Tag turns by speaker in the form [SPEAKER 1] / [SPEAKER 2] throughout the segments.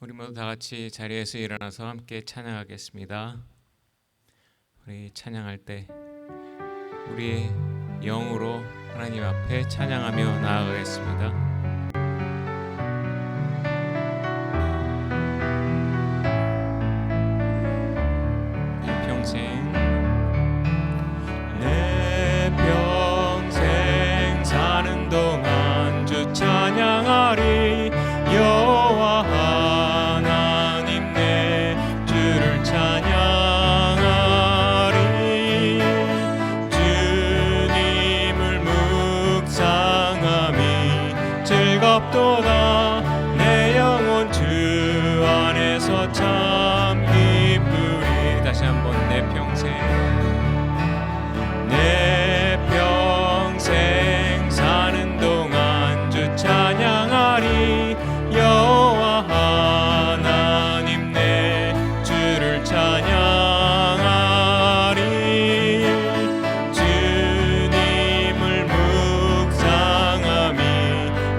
[SPEAKER 1] 우리 모두 다 같이 자리에서 일어나서 함께 찬양하겠습니다. 우리 찬양할 때 우리의 영으로 하나님 앞에 찬양하며 나아가겠습니다. 내 평생 사는 동안 주 찬양하리. 여호와 하나님 내 주를 찬양하리. 주님을 묵상함이 즐겁도다. 내 영혼 주 안에서 참 기쁘리. 다시 한번 내 평생 사는 동안 주 찬양하리. 여호와 하나님 내 주를 찬양하리. 주님을 묵상함이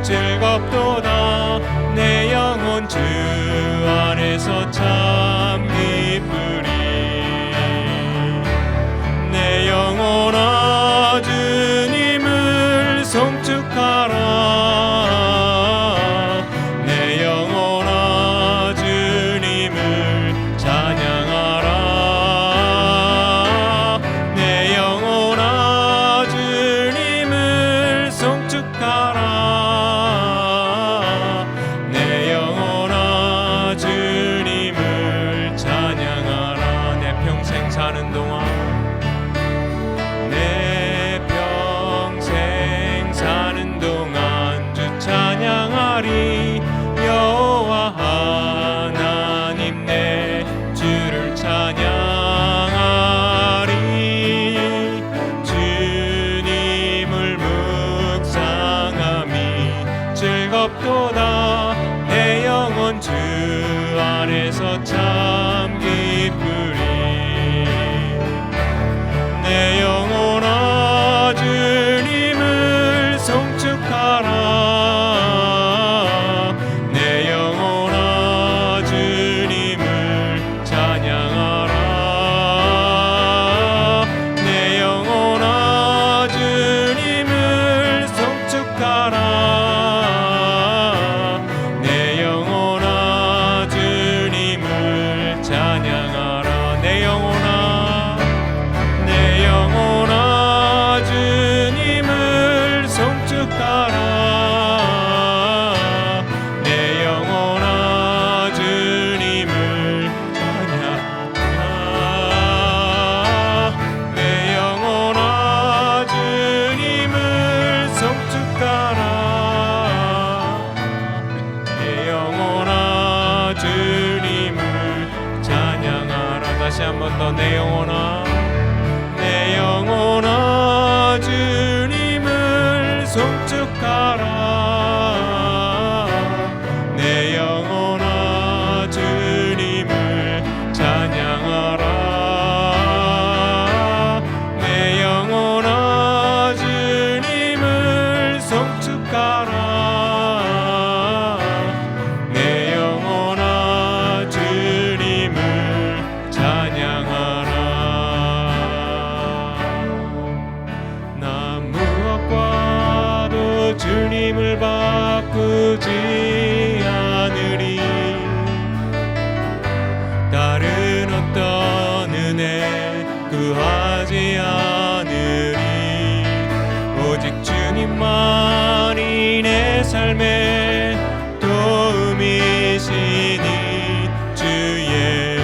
[SPEAKER 1] 즐겁도다. 내 영혼 주 안에서 참 기쁘리. 내 영혼아 주님을 송축하라. 내 영혼아 주님을 찬양하라. 내 영혼아 주님을 송축하라. 내 영혼아 주님을 찬양하라. 내 평생 사는 동안 내 평생 사는 동안 주 찬양하리. 여호와 하나님 내 주를 찬양하리. 주님을 묵상함이 즐겁도다. 내 영혼 주 안에서 참 기쁘리. 내 영혼아 주님을 송축하라. 내 영혼아 주님을 찬양하라. 내 영혼아 주님을 송축하라. 내 영혼아 주님을 찬양하라. 내 영혼아 주님을 송축하라. 내 영혼아 주님을 찬양하라. 내 영혼아 주님을 송축하라. 내 영혼아 주님을 찬양하라. 다시 한 번 더 내 영혼아 주님을 송축하라. 내 영혼아 주님을 찬양하라. 내 영혼아 주님을 송축하라. 내 영혼아 주님을 찬양하라. 주님을 바꾸지 않으리. 다른 어떤 은혜 구하지 않으리. 오직 주님만이 내 삶의 도움이시니 주의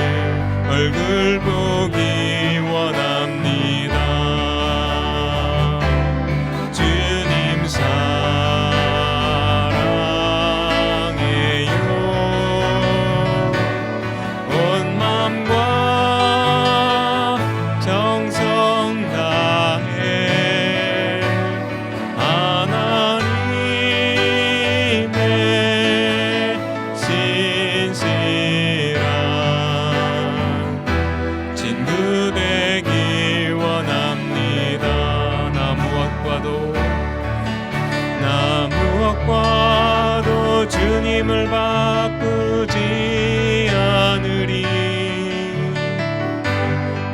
[SPEAKER 1] 얼굴 보기 원합니다. 주님 사랑해요. 온 마음과 정성 다해 하나님 하나님을 바꾸지 않으리.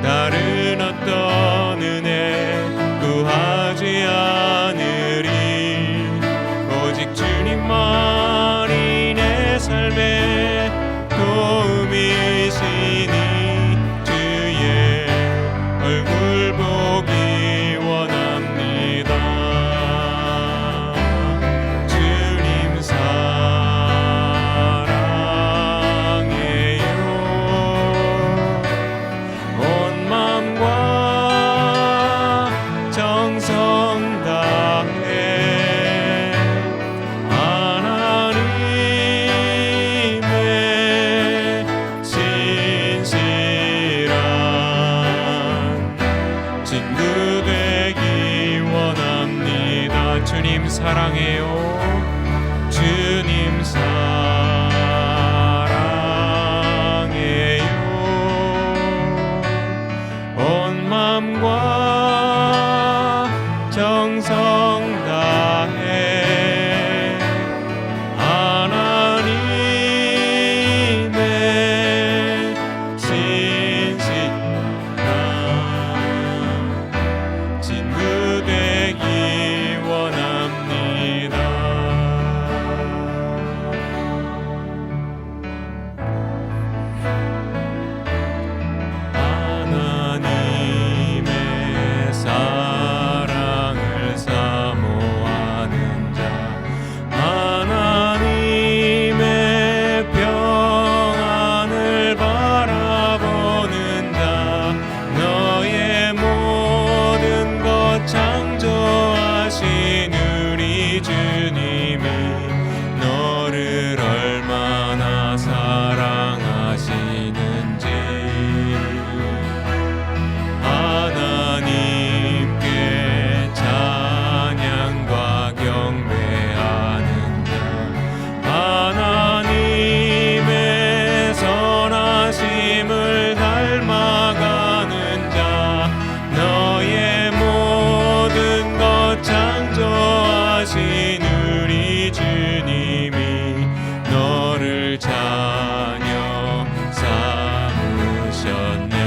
[SPEAKER 1] 다른 어떤 은혜 구하지 않으리. 오직 주님만이 내 삶의 도움이시니 주의 얼굴 보기 원합니다. 주님 사랑해요. 온 마음과 정성 다해 하나님의 신실한 친구 되기 원합니다. 주님 사랑해요. 주님 사랑해요. 온 마음과 정성 다해 하나님의 신실한 친구 되기 원합니다. 하나님의 사랑을 사모하는 자, 하나님의 평안을 바라보는 자, 너의 모든 것 창조하신 우리 주님이 너를 얼마나 사랑하시는지 하나님께 찬양과 경배하는 자, 하나님의 선하심을 닮아가는 자, 너의 모든 것 창조하신 우리 주님이 너를 자녀 삼으셨네.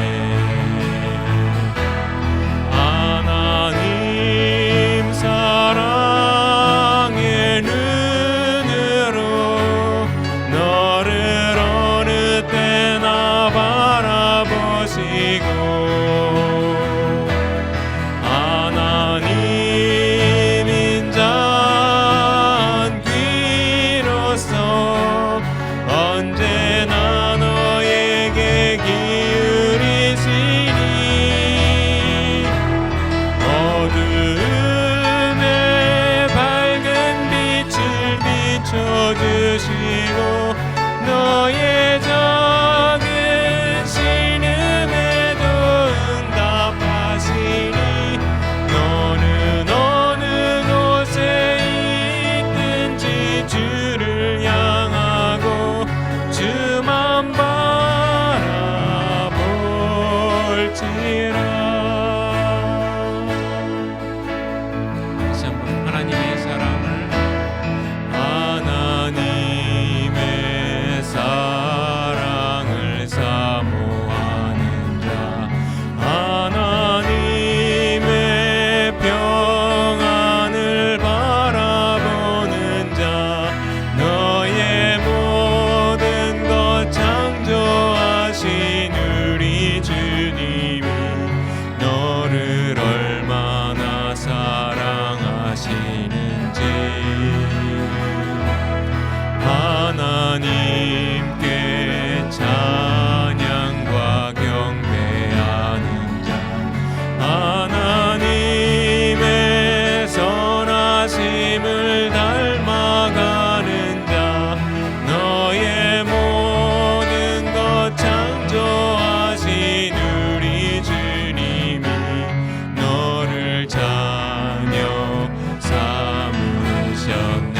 [SPEAKER 1] 하나님 사랑의 눈으로 너를 어느 때나 바라보시고 하나님 인자한 귀로서 언제나 너에게 기울이시니 어두움에 밝은 빛을 비춰주시고 너의 작은 신음에도 응답하시니 너는 어느 곳에 있든지 주를 향하고 주만 바라볼지라. 다시 한번 하나님의 사랑을 하나님의 사랑을 사모하는 자, 하나님의 평안을 바라보는 자, 너의 모든 것 창조하신 우리 주님이 너를 얼마나 사랑하시는지 하나님께 찬양과 경배하는 자, 하나님의 선하심을 닮아가는 자, 너의 모든 것 창조하신 우리 주님이 너를 자녀 삼으셨네.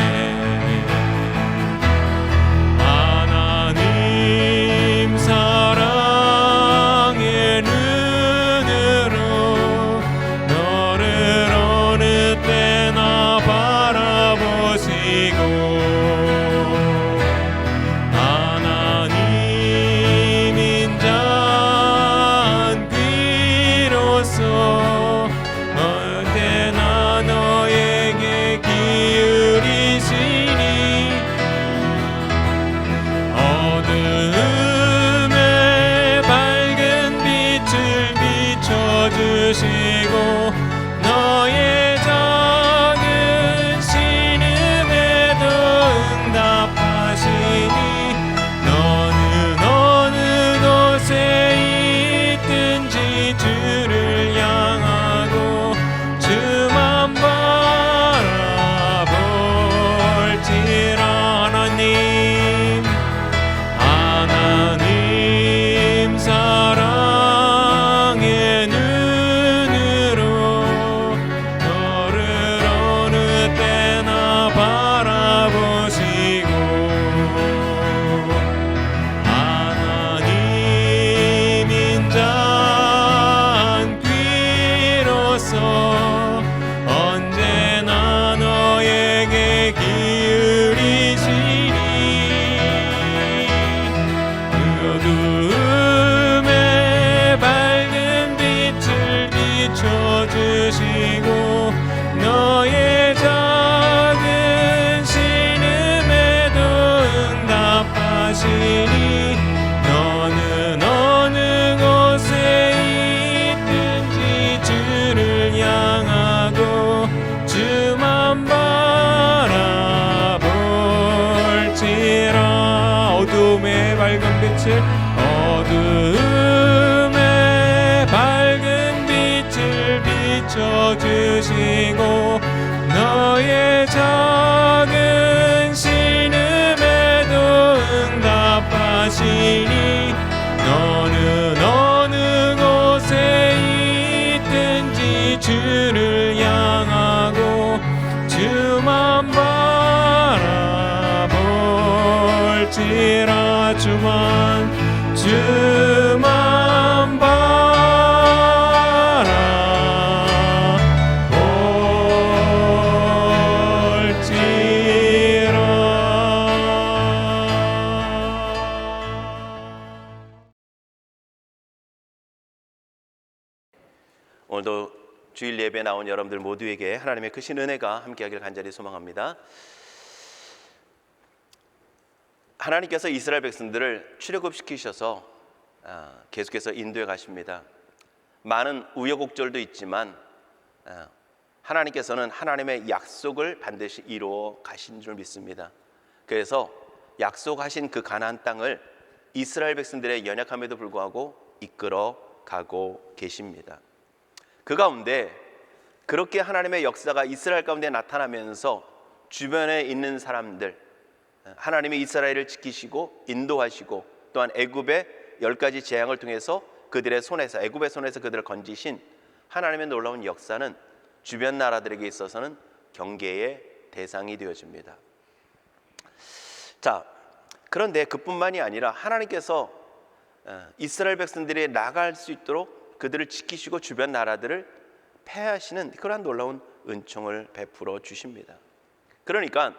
[SPEAKER 1] 어둠의 밝은 빛을 어둠의 밝은 빛을 비춰주시고 너의 작은 신음에도 응답하시니 너는 어느 곳에 있든지 주를 향하고 주만 바라볼지라 주만
[SPEAKER 2] 오늘도 주일 예배에 나온 여러분들 모두에게 하나님의 크신 은혜가 함께하기를 간절히 소망합니다. 하나님께서 이스라엘 백성들을 출애굽시키셔서 계속해서 인도해 가십니다. 많은 우여곡절도 있지만 하나님께서는 하나님의 약속을 반드시 이루어 가신 줄 믿습니다. 그래서 약속하신 그 가나안 땅을 이스라엘 백성들의 연약함에도 불구하고 이끌어 가고 계십니다. 그 가운데 그렇게 하나님의 역사가 이스라엘 가운데 나타나면서 주변에 있는 사람들, 하나님이 이스라엘을 지키시고 인도하시고 또한 애굽의 10가지 재앙을 통해서 그들의 손에서, 애굽의 손에서 그들을 건지신 하나님의 놀라운 역사는 주변 나라들에게 있어서는 경계의 대상이 되어집니다. 자, 그런데 그뿐만이 아니라 하나님께서 이스라엘 백성들이 나갈 수 있도록 그들을 지키시고 주변 나라들을 패하시는 그러한 놀라운 은총을 베풀어 주십니다. 그러니까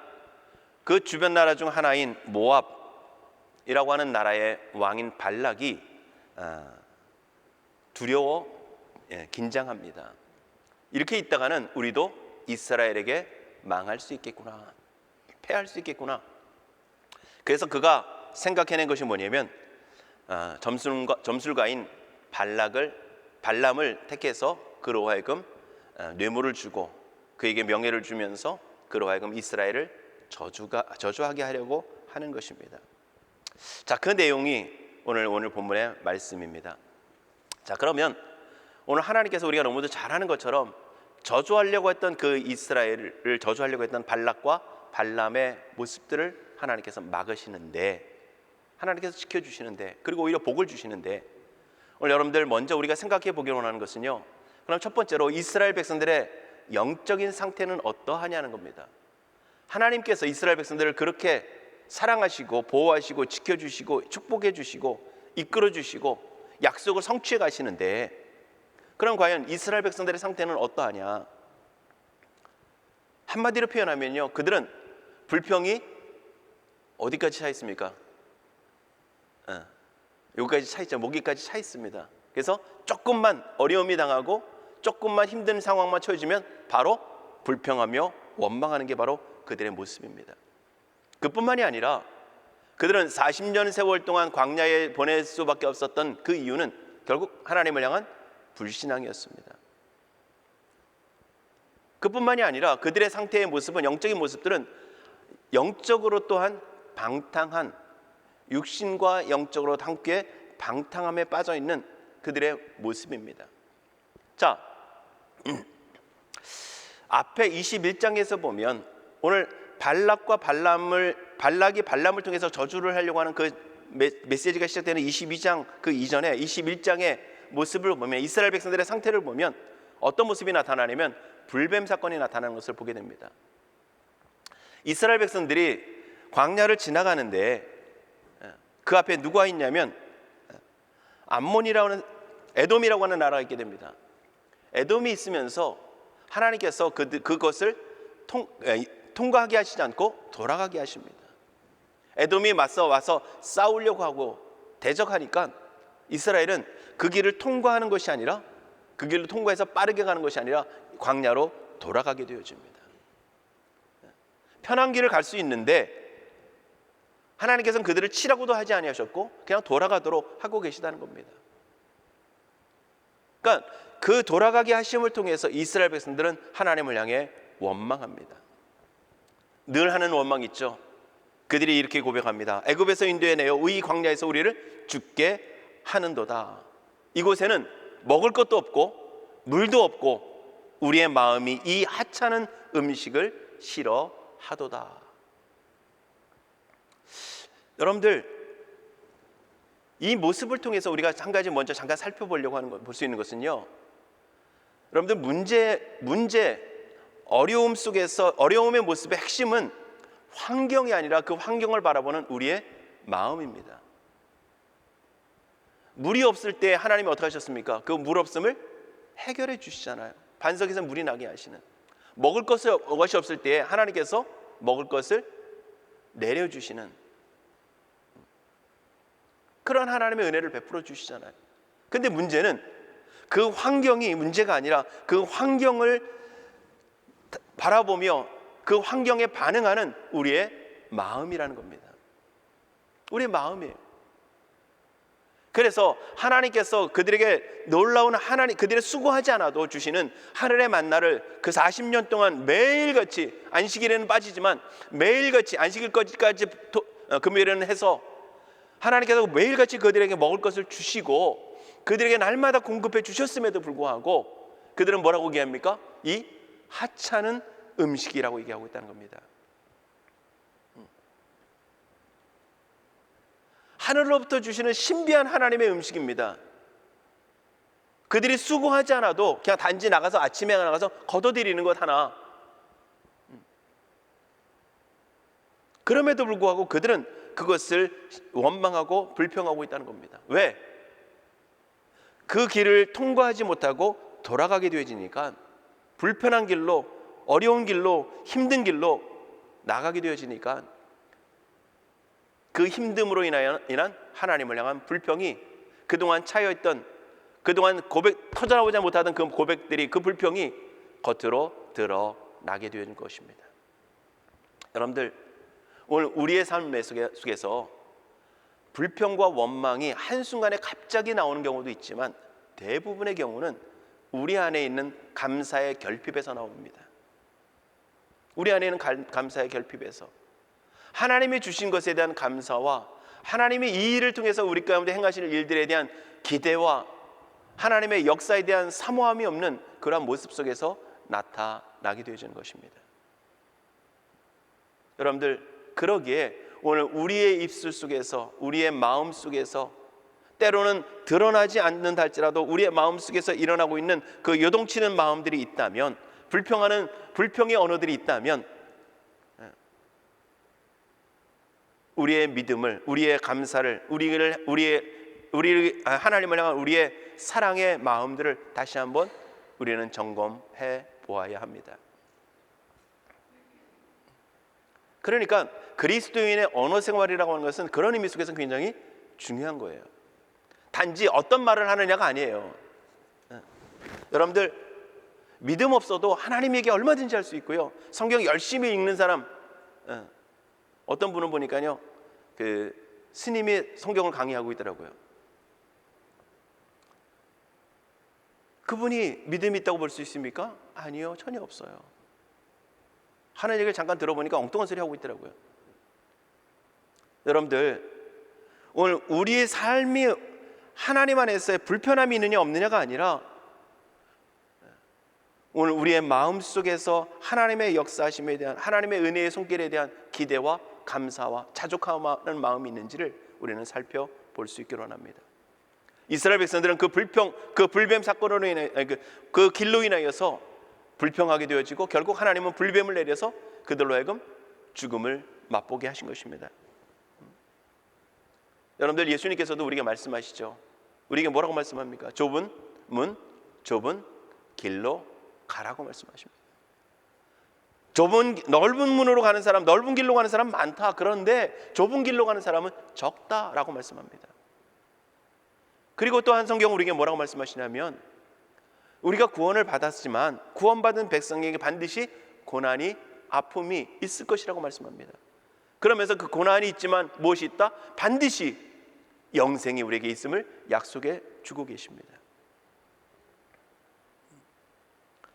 [SPEAKER 2] 그 주변 나라 중 하나인 모압이라고 하는 나라의 왕인 발락이 두려워 긴장합니다. 이렇게 있다가는 우리도 이스라엘에게 망할 수 있겠구나, 패할 수 있겠구나. 그래서 그가 생각해낸 것이 뭐냐면 점술가인 발람을 택해서 그로 하여금 뇌물을 주고 그에게 명예를 주면서 그로 하여금 이스라엘을 저주하게 하려고 하는 것입니다. 자, 그 내용이 오늘 본문의 말씀입니다. 자, 그러면 오늘 하나님께서 우리가 너무도 잘 아는 것처럼 저주하려고 했던 그 이스라엘을 저주하려고 했던 발락과 발람의 모습들을 하나님께서 막으시는데, 하나님께서 지켜주시는데, 그리고 오히려 복을 주시는데, 오늘 여러분들 먼저 우리가 생각해 보기로 원하는 것은요, 그럼 첫 번째로 이스라엘 백성들의 영적인 상태는 어떠하냐는 겁니다. 하나님께서 이스라엘 백성들을 그렇게 사랑하시고 보호하시고 지켜주시고 축복해 주시고 이끌어 주시고 약속을 성취해 가시는데, 그럼 과연 이스라엘 백성들의 상태는 어떠하냐? 한마디로 표현하면요, 그들은 불평이 어디까지 차 있습니까? 여기까지 차 있죠. 목에까지 차 있습니다. 그래서 조금만 어려움이 당하고 조금만 힘든 상황만 처해지면 바로 불평하며 원망하는 게 바로 그들의 모습입니다. 그뿐만이 아니라 그들은 40년 세월 동안 광야에 보낼 수밖에 없었던 그 이유는 결국 하나님을 향한 불신앙이었습니다. 그뿐만이 아니라 그들의 상태의 모습은, 영적인 모습들은 영적으로 또한 방탕한, 육신과 영적으로 함께 방탕함에 빠져 있는 그들의 모습입니다. 자, 앞에 21장에서 보면 오늘 발락이 발람을 통해서 저주를 하려고 하는 그 메시지가 시작되는 22장 그 이전에 21장의 모습을 보면, 이스라엘 백성들의 상태를 보면 어떤 모습이 나타나냐면 불뱀 사건이 나타나는 것을 보게 됩니다. 이스라엘 백성들이 광야를 지나가는데 그 앞에 누가 있냐면 암몬이라고 하는, 에돔이라고 하는 나라가 있게 됩니다. 에돔이 있으면서 하나님께서 그것을 통과하게 하시지 않고 돌아가게 하십니다. 에돔이 맞서 와서 싸우려고 하고 대적하니까 이스라엘은 그 길을 통과하는 것이 아니라, 그 길을 통과해서 빠르게 가는 것이 아니라 광야로 돌아가게 되어집니다. 편한 길을 갈 수 있는데 하나님께서는 그들을 치라고도 하지 아니하셨고 그냥 돌아가도록 하고 계시다는 겁니다. 그러니까 그 돌아가게 하심을 통해서 이스라엘 백성들은 하나님을 향해 원망합니다. 늘 하는 원망 있죠. 그들이 이렇게 고백합니다. 애굽에서 인도해내어 이 광야에서 우리를 죽게 하는도다. 이곳에는 먹을 것도 없고 물도 없고 우리의 마음이 이 하찮은 음식을 싫어하도다. 여러분들, 이 모습을 통해서 우리가 한 가지 먼저 잠깐 살펴보려고 하는 볼 수 있는 것은요, 여러분들, 어려움 속에서 어려움의 모습의 핵심은 환경이 아니라 그 환경을 바라보는 우리의 마음입니다. 물이 없을 때 하나님이 어떻게 하셨습니까? 그 물 없음을 해결해 주시잖아요. 반석에서 물이 나게 하시는. 먹을 것이 없을 때 하나님께서 먹을 것을 내려주시는 그런 하나님의 은혜를 베풀어 주시잖아요. 근데 문제는 그 환경이 문제가 아니라 그 환경을 바라보며 그 환경에 반응하는 우리의 마음이라는 겁니다. 우리의 마음이에요. 그래서 하나님께서 그들에게 놀라운 그들의 수고하지 않아도 주시는 하늘의 만나를 그 40년 동안 매일같이, 안식일에는 빠지지만 매일같이, 안식일까지 금요일에는 해서 하나님께서 매일같이 그들에게 먹을 것을 주시고 그들에게 날마다 공급해 주셨음에도 불구하고 그들은 뭐라고 얘기합니까? 이 하찮은 음식이라고 얘기하고 있다는 겁니다. 하늘로부터 주시는 신비한 하나님의 음식입니다. 그들이 수고하지 않아도 그냥 단지 나가서 아침에 나가서 걷어들이는 것 하나. 그럼에도 불구하고 그들은 그것을 원망하고 불평하고 있다는 겁니다. 왜? 그 길을 통과하지 못하고 돌아가게 되어지니까 불편한 길로, 어려운 길로, 힘든 길로 나가게 되어지니까 그 힘듦으로 인한 하나님을 향한 불평이 그동안 차여있던, 그동안 터져나오지 못하던 그 고백들이, 그 불평이 겉으로 드러나게 되는 것입니다. 여러분들, 오늘 우리의 삶 속에서 불평과 원망이 한순간에 갑자기 나오는 경우도 있지만 대부분의 경우는 우리 안에 있는 감사의 결핍에서 나옵니다. 우리 안에 있는 감사의 결핍에서 하나님이 주신 것에 대한 감사와 하나님이 이 일을 통해서 우리 가운데 행하실 일들에 대한 기대와 하나님의 역사에 대한 사모함이 없는 그러한 모습 속에서 나타나게 되어지는 것입니다. 여러분들, 그러기에 오늘 우리의 입술 속에서, 우리의 마음 속에서, 때로는 드러나지 않는다 할지라도 우리의 마음 속에서 일어나고 있는 그 요동치는 마음들이 있다면, 불평의 언어들이 있다면, 우리의 믿음을, 우리의 감사를, 우리를 하나님을 향한 우리의 사랑의 마음들을 다시 한번 우리는 점검해 보아야 합니다. 그러니까 그리스도인의 언어 생활이라고 하는 것은 그런 의미 속에서 굉장히 중요한 거예요. 단지 어떤 말을 하느냐가 아니에요. 여러분들, 믿음 없어도 하나님 얘기 얼마든지 할 수 있고요. 성경 열심히 읽는 사람, 어떤 분은 보니까요, 그 스님이 성경을 강의하고 있더라고요. 그분이 믿음이 있다고 볼 수 있습니까? 아니요, 전혀 없어요. 하는 얘기를 잠깐 들어보니까 엉뚱한 소리 하고 있더라고요. 여러분들, 오늘 우리의 삶이 하나님 안에서의 불편함이 있느냐 없느냐가 아니라 오늘 우리의 마음 속에서 하나님의 역사하심에 대한, 하나님의 은혜의 손길에 대한 기대와 감사와 자족하는 마음이 있는지를 우리는 살펴볼 수 있기를 원합니다. 이스라엘 백성들은 그 불뱀 사건으로 인해, 그 길로 인하여서 불평하게 되어지고 결국 하나님은 불뱀을 내려서 그들로 하여금 죽음을 맛보게 하신 것입니다. 여러분들, 예수님께서도 우리에게 말씀하시죠. 우리에게 뭐라고 말씀합니까? 좁은 문, 좁은 길로 가라고 말씀하십니다. 넓은 문으로 가는 사람, 넓은 길로 가는 사람 많다. 그런데 좁은 길로 가는 사람은 적다라고 말씀합니다. 그리고 또 한 성경 우리에게 뭐라고 말씀하시냐면, 우리가 구원을 받았지만 구원받은 백성에게 반드시 고난이, 아픔이 있을 것이라고 말씀합니다. 그러면서 그 고난이 있지만 무엇이 있다? 반드시 영생이 우리에게 있음을 약속해 주고 계십니다.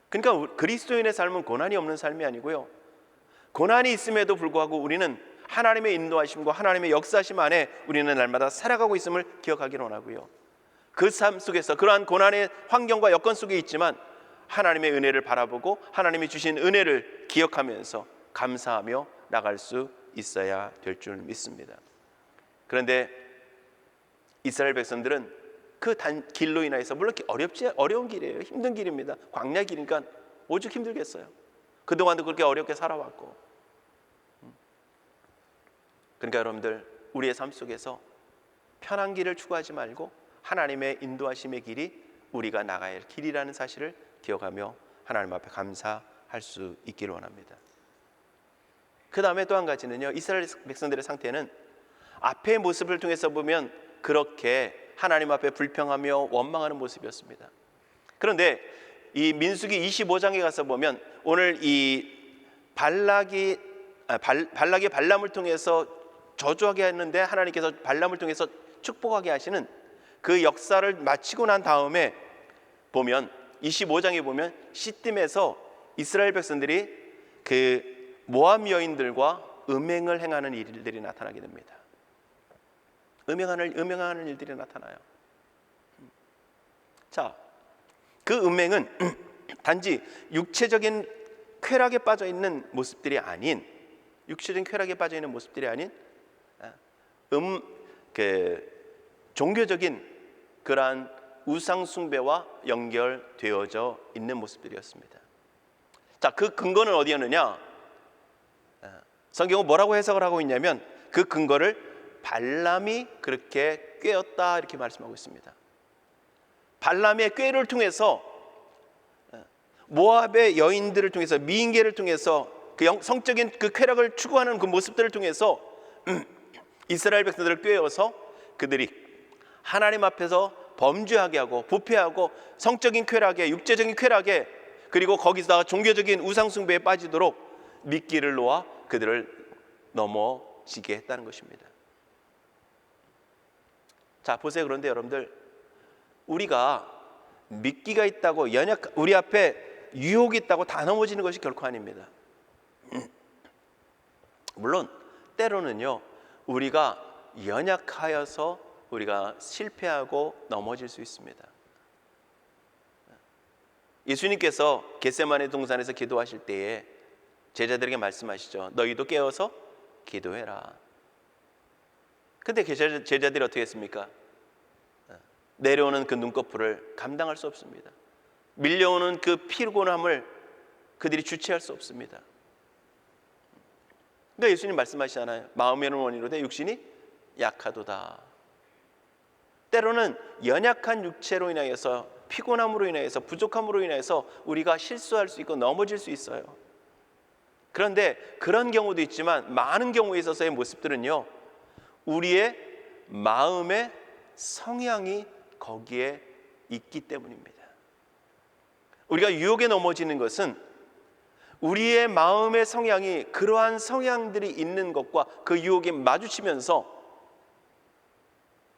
[SPEAKER 2] 그러니까 그리스도인의 삶은 고난이 없는 삶이 아니고요, 고난이 있음에도 불구하고 우리는 하나님의 인도하심과 하나님의 역사심 안에 우리는 날마다 살아가고 있음을 기억하기를 원하고요. 그 삶 속에서 그러한 고난의 환경과 여건 속에 있지만 하나님의 은혜를 바라보고 하나님이 주신 은혜를 기억하면서 감사하며 나갈 수 있어야 될 줄 믿습니다. 그런데 이스라엘 백성들은 그 길로 인하여서 물론 어려운 길이에요. 힘든 길입니다. 광야 길이니까 오죽 힘들겠어요. 그동안도 그렇게 어렵게 살아왔고. 그러니까 여러분들 우리의 삶 속에서 편한 길을 추구하지 말고 하나님의 인도하심의 길이 우리가 나가야 할 길이라는 사실을 기억하며 하나님 앞에 감사할 수 있기를 원합니다. 그 다음에 또 한 가지는요, 이스라엘 백성들의 상태는 앞의 모습을 통해서 보면 그렇게 하나님 앞에 불평하며 원망하는 모습이었습니다. 그런데 이 민수기 25장에 가서 보면 오늘 이 발락이 발람을 통해서 저주하게 했는데 하나님께서 발람을 통해서 축복하게 하시는 그 역사를 마치고 난 다음에 보면 25장에 보면 시딤에서 이스라엘 백성들이 그 모압 여인들과 음행을 행하는 일들이 나타나게 됩니다. 음행하는 일들이 나타나요. 자, 그 음행은 단지 육체적인 쾌락에 빠져 있는 모습들이 아닌 종교적인 그러한 우상 숭배와 연결되어져 있는 모습들이었습니다. 자, 그 근거는 어디였느냐? 성경은 뭐라고 해석을 하고 있냐면 그 근거를 발람이 그렇게 꾀었다 이렇게 말씀하고 있습니다. 발람의 꾀를 통해서 모압의 여인들을 통해서 미인계를 통해서 그 성적인 그 쾌락을 추구하는 그 모습들을 통해서 이스라엘 백성들을 꾀어서 그들이 하나님 앞에서 범죄하게 하고 부패하고 성적인 쾌락에 육체적인 쾌락에 그리고 거기서다가 종교적인 우상 숭배에 빠지도록 미끼를 놓아 그들을 넘어지게 했다는 것입니다. 자, 보세요. 그런데 여러분들 우리가 미끼가 있다고 우리 앞에 유혹이 있다고 다 넘어지는 것이 결코 아닙니다. 물론 때로는요 우리가 연약하여서 우리가 실패하고 넘어질 수 있습니다. 예수님께서 겟세마네 동산에서 기도하실 때에 제자들에게 말씀하시죠. 너희도 깨어서 기도해라. 근데 제자들이 어떻게 했습니까? 내려오는 그 눈꺼풀을 감당할 수 없습니다. 밀려오는 그 피곤함을 그들이 주체할 수 없습니다. 그러니까 예수님 말씀하시잖아요. 마음에는 원이로되 육신이 약하도다. 때로는 연약한 육체로 인하여서 피곤함으로 인하여서 부족함으로 인해서 우리가 실수할 수 있고 넘어질 수 있어요. 그런데 그런 경우도 있지만 많은 경우에 있어서의 모습들은요 우리의 마음의 성향이 거기에 있기 때문입니다. 우리가 유혹에 넘어지는 것은 우리의 마음의 성향이 그러한 성향들이 있는 것과 그 유혹에 마주치면서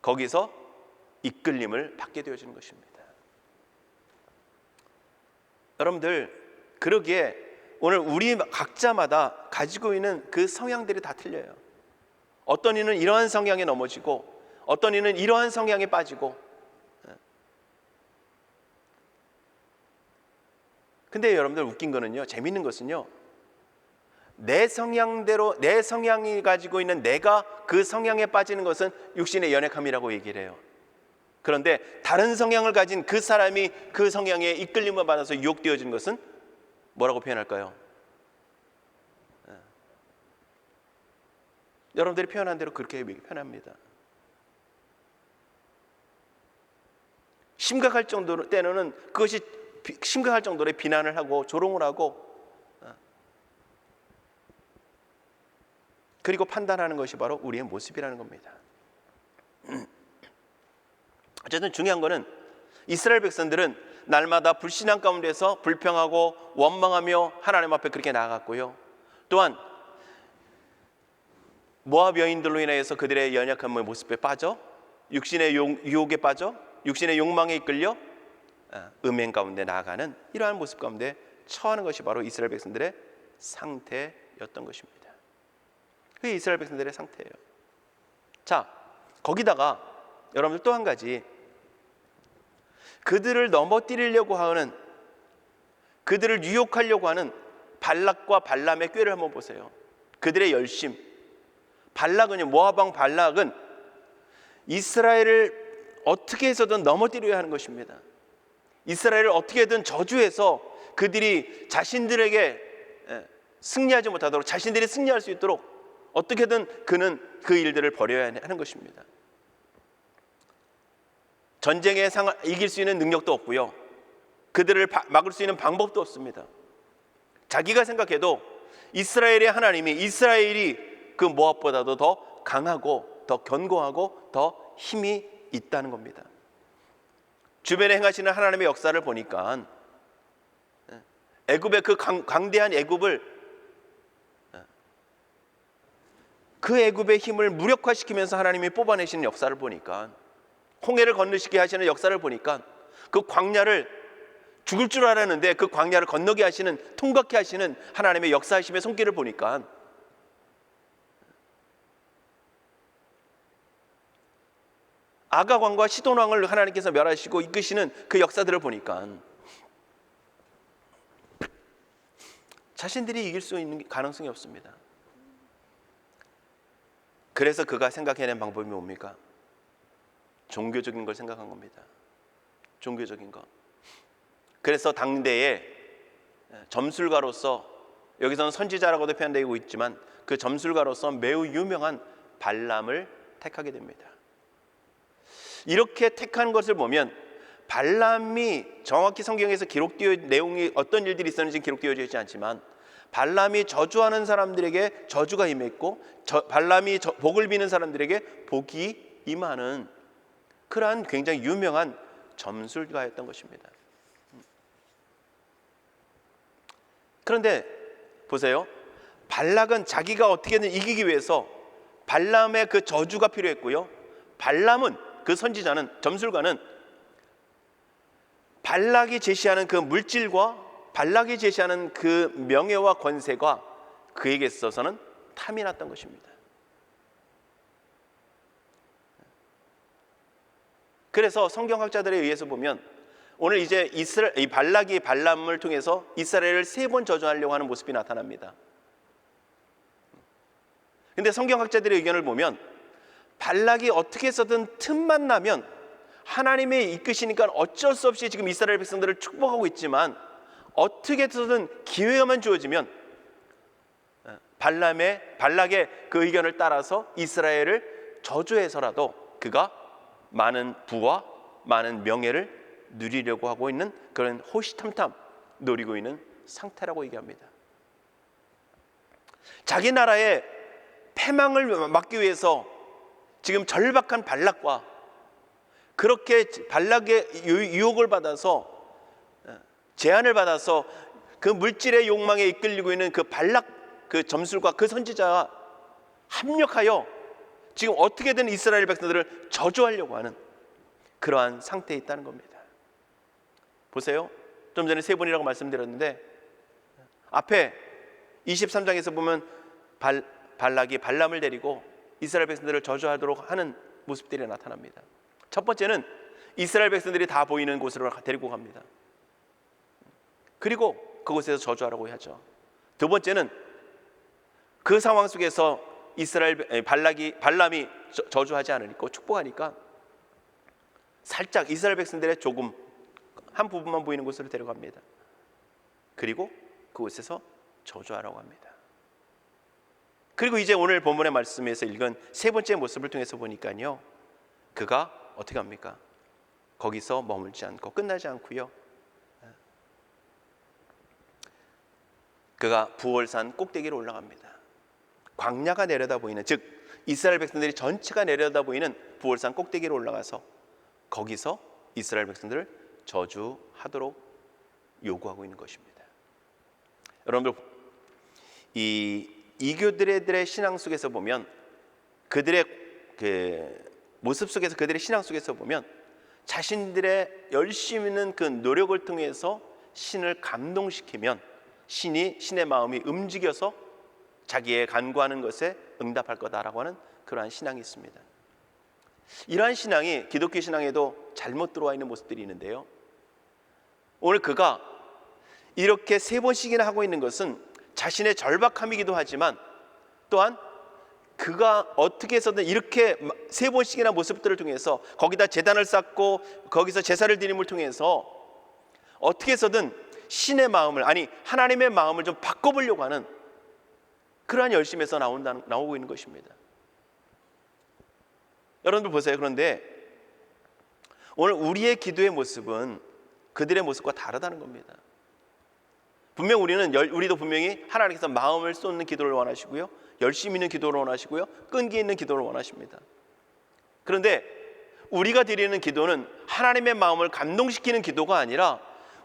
[SPEAKER 2] 거기서 이끌림을 받게 되어지는 것입니다. 여러분들 그러기에 오늘 우리 각자마다 가지고 있는 그 성향들이 다 틀려요. 어떤 이는 이러한 성향에 넘어지고 어떤 이는 이러한 성향에 빠지고. 근데 여러분들 웃긴 거는요, 재밌는 것은요, 내 성향대로 내 성향이 가지고 있는 내가 그 성향에 빠지는 것은 육신의 연약함이라고 얘기를 해요. 그런데 다른 성향을 가진 그 사람이 그 성향에 이끌림을 받아서 유혹되어지는 것은 뭐라고 표현할까요? 여러분들이 표현한 대로 그렇게 표현합니다. 심각할 정도로 때로는 그것이 심각할 정도로 비난을 하고 조롱을 하고 그리고 판단하는 것이 바로 우리의 모습이라는 겁니다. 어쨌든 중요한 거는 이스라엘 백성들은 날마다 불신앙 가운데서 불평하고 원망하며 하나님 앞에 그렇게 나아갔고요. 또한 모압 여인들로 인해서 그들의 연약함의 모습에 빠져 육신의 유혹에 빠져 육신의 욕망에 이끌려 음행 가운데 나아가는 이러한 모습 가운데 처하는 것이 바로 이스라엘 백성들의 상태였던 것입니다. 그게 이스라엘 백성들의 상태예요. 자, 거기다가 여러분들 또 한 가지, 그들을 넘어뜨리려고 하는, 그들을 유혹하려고 하는 발락과 발람의 꾀를 한번 보세요. 그들의 열심. 발락은요, 모압 왕 발락은 이스라엘을 어떻게 해서든 넘어뜨려야 하는 것입니다. 이스라엘을 어떻게든 저주해서 그들이 자신들에게 승리하지 못하도록, 자신들이 승리할 수 있도록 어떻게든 그는 그 일들을 벌여야 하는 것입니다. 전쟁에 이길 수 있는 능력도 없고요, 그들을 막을 수 있는 방법도 없습니다. 자기가 생각해도 이스라엘의 하나님이, 이스라엘이 그 모압보다도 더 강하고 더 견고하고 더 힘이 있다는 겁니다. 주변에 행하시는 하나님의 역사를 보니까 애굽의 그 강대한 애굽을, 그 애굽의 힘을 무력화시키면서 하나님이 뽑아내시는 역사를 보니까, 홍해를 건너시게 하시는 역사를 보니까, 그 광야를 죽을 줄 알았는데 그 광야를 건너게 하시는, 통과케 하시는 하나님의 역사하심의 손길을 보니까 아각 왕과 시돈 왕을 하나님께서 멸하시고 이끄시는 그 역사들을 보니까 자신들이 이길 수 있는 가능성이 없습니다. 그래서 그가 생각해낸 방법이 뭡니까? 종교적인 걸 생각한 겁니다. 종교적인 것. 그래서 당대에 점술가로서, 여기서는 선지자라고도 표현되고 있지만 그 점술가로서 매우 유명한 발람을 택하게 됩니다. 이렇게 택한 것을 보면 발람이 정확히 성경에서 기록되어 내용이 어떤 일들이 있었는지 기록되어져 있지 않지만, 발람이 저주하는 사람들에게 저주가 임했고 발람이 복을 비는 사람들에게 복이 임하는 그러한 굉장히 유명한 점술가였던 것입니다. 그런데 보세요, 발락은 자기가 어떻게든 이기기 위해서 발람의 그 저주가 필요했고요, 발람은, 그 선지자는, 점술가는 발락이 제시하는 그 물질과 발락이 제시하는 그 명예와 권세가 그에게 있어서는 탐이 났던 것입니다. 그래서 성경학자들에 의해서 보면 오늘 이제 이 발락이 발람을 통해서 이스라엘을 3번 저주하려고 하는 모습이 나타납니다. 근데 성경학자들의 의견을 보면 발락이 어떻게 해서든 틈만 나면, 하나님의 이끄시니까 어쩔 수 없이 지금 이스라엘 백성들을 축복하고 있지만 어떻게 해서든 기회만 주어지면 발락의 그 의견을 따라서 이스라엘을 저주해서라도 그가 많은 부와 많은 명예를 누리려고 하고 있는 그런 호시탐탐 노리고 있는 상태라고 얘기합니다. 자기 나라의 패망을 막기 위해서 지금 절박한 발락과 그렇게 발락의 유혹을 받아서, 제안을 받아서 그 물질의 욕망에 이끌리고 있는 그 발락, 그 점술과 그 선지자와 합력하여 지금 어떻게든 이스라엘 백성들을 저주하려고 하는 그러한 상태에 있다는 겁니다. 보세요, 좀 전에 3번이라고 말씀드렸는데 앞에 23장에서 보면 발락이 발람을 데리고 이스라엘 백성들을 저주하도록 하는 모습들이 나타납니다. 첫 번째는 이스라엘 백성들이 다 보이는 곳으로 데리고 갑니다. 그리고 그곳에서 저주하라고 하죠. 두 번째는 그 상황 속에서 발람이 저주하지 않으니까, 축복하니까 살짝 이스라엘 백성들의 조금 한 부분만 보이는 곳으로 데려갑니다. 그리고 그곳에서 저주하라고 합니다. 그리고 이제 오늘 본문의 말씀에서 읽은 3번째 모습을 통해서 보니까요, 그가 어떻게 합니까? 거기서 머물지 않고, 끝나지 않고요, 그가 부월산 꼭대기로 올라갑니다. 광야가 내려다 보이는, 즉 이스라엘 백성들이 전체가 내려다 보이는 부월산 꼭대기로 올라가서 거기서 이스라엘 백성들을 저주하도록 요구하고 있는 것입니다. 여러분들, 이 이교들의 신앙 속에서 보면, 그들의 그 모습 속에서, 그들의 신앙 속에서 보면 자신들의 열심 있는 그 노력을 통해서 신을 감동시키면 신의 마음이 움직여서 자기의 간구하는 것에 응답할 거다라고 하는 그러한 신앙이 있습니다. 이러한 신앙이 기독교 신앙에도 잘못 들어와 있는 모습들이 있는데요, 오늘 그가 이렇게 3번씩이나 하고 있는 것은 자신의 절박함이기도 하지만 또한 그가 어떻게 해서든 이렇게 3번씩이나 모습들을 통해서 거기다 제단을 쌓고 거기서 제사를 드림을 통해서 어떻게 해서든 신의 마음을, 아니 하나님의 마음을 좀 바꿔보려고 하는 그러한 열심에서 나오고 있는 것입니다. 여러분들 보세요. 그런데 오늘 우리의 기도의 모습은 그들의 모습과 다르다는 겁니다. 분명 우리도 분명히 하나님께서 마음을 쏟는 기도를 원하시고요, 열심히 있는 기도를 원하시고요, 끈기 있는 기도를 원하십니다. 그런데 우리가 드리는 기도는 하나님의 마음을 감동시키는 기도가 아니라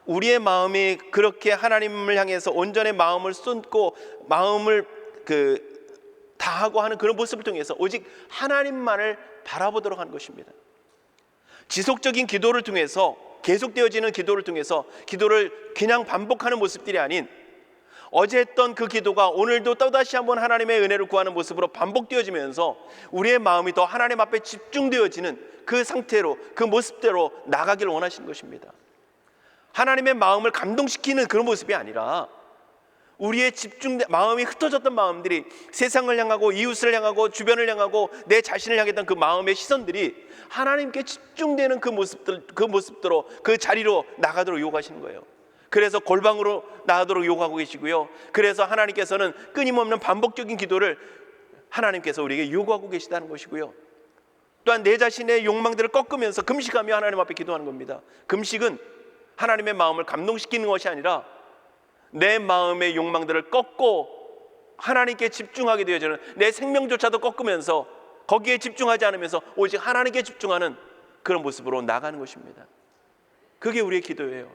[SPEAKER 2] 우리의 마음이 그렇게 하나님을 향해서 온전히 마음을 쏟고 마음을 다하고 하는 그런 모습을 통해서 오직 하나님만을 바라보도록 하는 것입니다. 지속적인 기도를 통해서, 계속되어지는 기도를 통해서 기도를 그냥 반복하는 모습들이 아닌 어제 했던 그 기도가 오늘도 또다시 한번 하나님의 은혜를 구하는 모습으로 반복되어지면서 우리의 마음이 더 하나님 앞에 집중되어지는 그 상태로, 그 모습대로 나가기를 원하시는 것입니다. 하나님의 마음을 감동시키는 그런 모습이 아니라 우리의 마음이 흩어졌던 마음들이 세상을 향하고 이웃을 향하고 주변을 향하고 내 자신을 향했던 그 마음의 시선들이 하나님께 집중되는 그 모습대로 그 자리로 나가도록 요구하시는 거예요. 그래서 골방으로 나가도록 요구하고 계시고요, 그래서 하나님께서는 끊임없는 반복적인 기도를 하나님께서 우리에게 요구하고 계시다는 것이고요, 또한 내 자신의 욕망들을 꺾으면서 금식하며 하나님 앞에 기도하는 겁니다. 금식은 하나님의 마음을 감동시키는 것이 아니라 내 마음의 욕망들을 꺾고 하나님께 집중하게 되어지는, 내 생명조차도 꺾으면서 거기에 집중하지 않으면서 오직 하나님께 집중하는 그런 모습으로 나가는 것입니다. 그게 우리의 기도예요.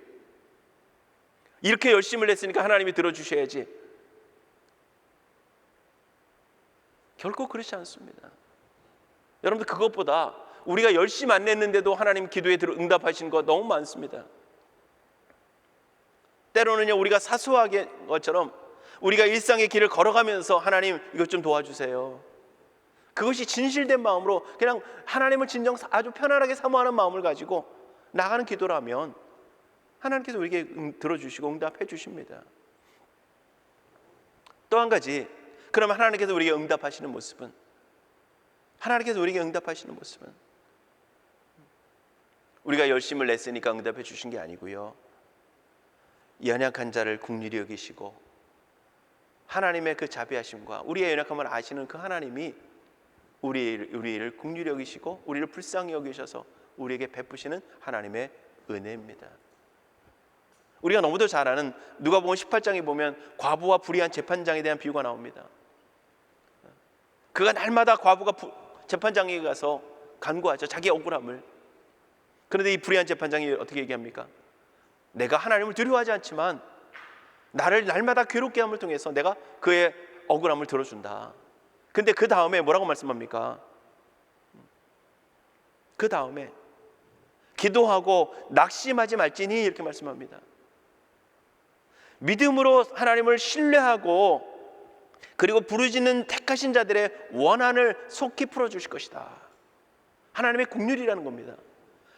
[SPEAKER 2] 이렇게 열심을 냈으니까 하나님이 들어주셔야지, 결코 그렇지 않습니다. 여러분들, 그것보다 우리가 열심 안 냈는데도 하나님 기도에 응답하시는 거 너무 많습니다. 때로는요, 우리가 사소하게 것처럼 우리가 일상의 길을 걸어가면서 하나님 이것 좀 도와주세요, 그것이 진실된 마음으로 그냥 하나님을 진정 아주 편안하게 사모하는 마음을 가지고 나가는 기도라면 하나님께서 우리에게 들어주시고 응답해 주십니다. 또 한 가지, 그러면 하나님께서 우리에게 응답하시는 모습은, 우리가 열심을 냈으니까 응답해 주신 게 아니고요, 연약한 자를 긍휼히 여기시고 하나님의 그 자비하심과 우리의 연약함을 아시는 그 하나님이 우리를 긍휼히 여기시고 우리를 불쌍히 여기셔서 우리에게 베푸시는 하나님의 은혜입니다. 우리가 너무도 잘 아는 누가복음 18장에 보면 과부와 불의한 재판장에 대한 비유가 나옵니다. 그가 날마다 과부가 재판장에 가서 간구하죠, 자기의 억울함을. 그런데 이 불의한 재판장이 어떻게 얘기합니까? 내가 하나님을 두려워하지 않지만 나를 날마다 괴롭게 함을 통해서 내가 그의 억울함을 들어준다. 근데 그 다음에 뭐라고 말씀합니까? 그 다음에 기도하고 낙심하지 말지니 이렇게 말씀합니다. 믿음으로 하나님을 신뢰하고 그리고 부르짖는 택하신 자들의 원한을 속히 풀어주실 것이다. 하나님의 긍휼이라는 겁니다.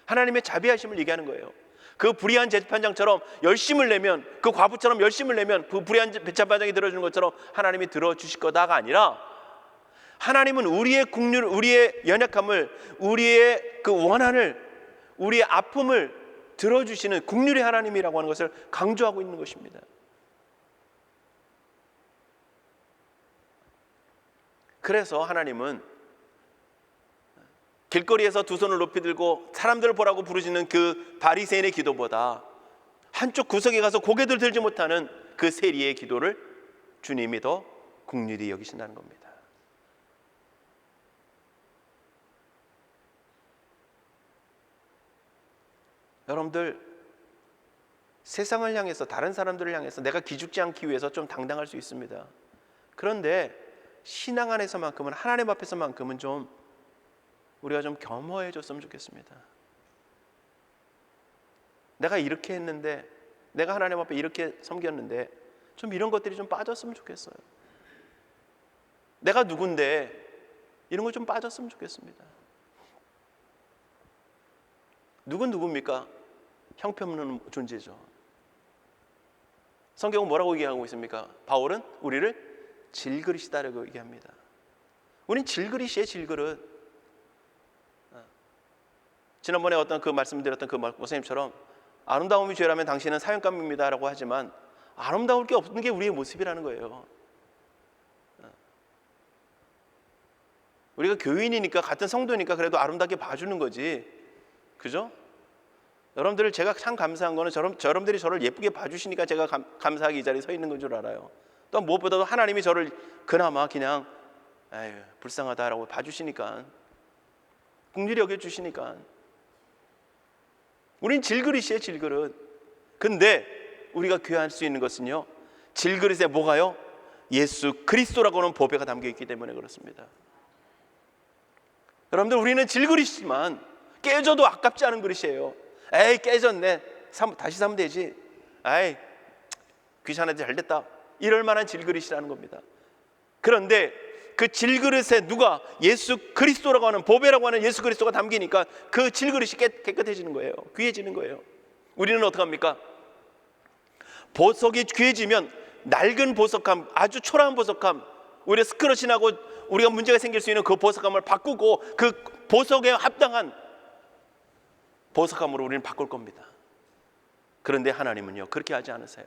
[SPEAKER 2] 하나님의 자비하심을 얘기하는 거예요. 그 불의한 재판장처럼 열심을 내면, 그 과부처럼 열심을 내면 그 불의한 재판장이 들어주는 것처럼 하나님이 들어주실 거다가 아니라, 하나님은 우리의 긍휼, 우리의 연약함을, 우리의 그 원한을, 우리의 아픔을 들어주시는 긍휼의 하나님이라고 하는 것을 강조하고 있는 것입니다. 그래서 하나님은 길거리에서 두 손을 높이 들고 사람들을 보라고 부르짖는 그 바리새인의 기도보다 한쪽 구석에 가서 고개들 들지 못하는 그 세리의 기도를 주님이 더 긍휼히 여기신다는 겁니다. 여러분들, 세상을 향해서, 다른 사람들을 향해서 내가 기죽지 않기 위해서 좀 당당할 수 있습니다. 그런데 신앙 안에서만큼은, 하나님 앞에서만큼은 좀 우리가 좀 겸허해졌으면 좋겠습니다. 내가 이렇게 했는데, 내가 하나님 앞에 이렇게 섬겼는데 좀 이런 것들이 좀 빠졌으면 좋겠어요. 내가 누군데 이런 거 좀 빠졌으면 좋겠습니다. 누굽니까? 형편없는 존재죠. 성경은 뭐라고 얘기하고 있습니까? 바울은 우리를 질그릇이다라고 얘기합니다. 우린 질그릇이에요, 질그릇. 지난번에 어떤 그 말씀드렸던 그 목사님처럼 아름다움이 죄라면 당신은 사형감입니다라고 하지만 아름다울 게 없는 게 우리의 모습이라는 거예요. 우리가 교인이니까, 같은 성도니까 그래도 아름답게 봐주는 거지, 그죠? 여러분들을 제가 참 감사한 거는 여러분들이 저를 예쁘게 봐주시니까 제가 감사하게 이 자리에 서 있는 건 줄 알아요. 또 무엇보다도 하나님이 저를 그나마 그냥 에휴 불쌍하다라고 봐주시니까, 긍휼히 여겨주시니까. 우린 질그릇이에요, 질그릇. 근데 우리가 귀할 수 있는 것은요, 질그릇에 뭐가요? 예수 그리스도라고 하는 보배가 담겨있기 때문에 그렇습니다. 여러분들, 우리는 질그릇이지만 깨져도 아깝지 않은 그릇이에요. 에이 깨졌네, 다시 사면 되지. 에이 귀찮아도 잘됐다, 이럴 만한 질그릇이라는 겁니다. 그런데 그 질그릇에 누가? 예수 그리스도라고 하는, 보배라고 하는 예수 그리스도가 담기니까 그 질그릇이 깨끗해지는 거예요. 귀해지는 거예요. 우리는 어떡합니까? 보석이 귀해지면 낡은 보석함, 아주 초라한 보석함, 오히려 스크러치 나고 우리가 문제가 생길 수 있는 그 보석함을 바꾸고 그 보석에 합당한 보석함으로 우리는 바꿀 겁니다. 그런데 하나님은요, 그렇게 하지 않으세요.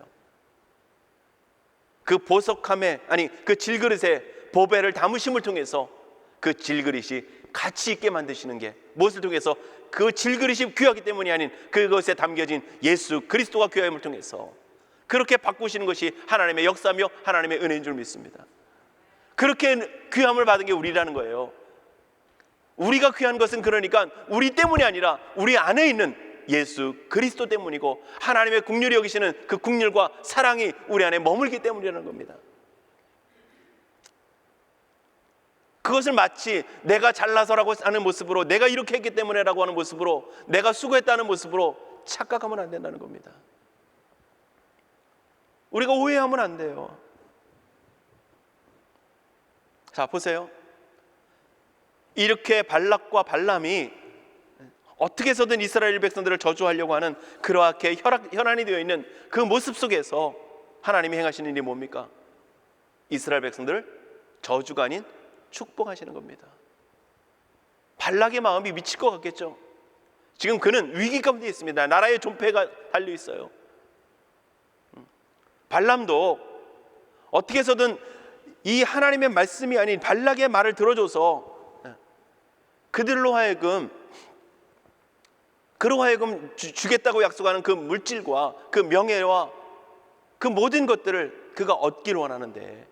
[SPEAKER 2] 그 보석함에, 그 질그릇에 보배를 담으심을 통해서 그 질그릇이 가치 있게 만드시는 게 무엇을 통해서? 그 질그릇이 귀하기 때문이 아닌 그것에 담겨진 예수 그리스도가 귀함을 통해서 그렇게 바꾸시는 것이 하나님의 역사며 하나님의 은혜인 줄 믿습니다. 그렇게 귀함을 받은 게 우리라는 거예요. 우리가 귀한 것은 그러니까 우리 때문이 아니라 우리 안에 있는 예수 그리스도 때문이고, 하나님의 긍휼히 여기시는 그 긍휼과 사랑이 우리 안에 머물기 때문이라는 겁니다. 그것을 마치 내가 잘나서라고 하는 모습으로, 내가 이렇게 했기 때문에라고 하는 모습으로, 내가 수고했다는 모습으로 착각하면 안 된다는 겁니다. 우리가 오해하면 안 돼요. 자, 보세요. 이렇게 발락과 발람이 어떻게 해서든 이스라엘 백성들을 저주하려고 하는 그렇게 혈안이 되어 있는 그 모습 속에서 하나님이 행하시는 일이 뭡니까? 이스라엘 백성들을 저주가 아닌 축복하시는 겁니다. 발락의 마음이 미칠 것 같겠죠. 지금 그는 위기 가운데 있습니다. 나라의 존폐가 달려 있어요. 발람도 어떻게 해서든 이 하나님의 말씀이 아닌 발락의 말을 들어줘서 그들로 하여금 주겠다고 약속하는 그 물질과 그 명예와 그 모든 것들을 그가 얻기를 원하는데,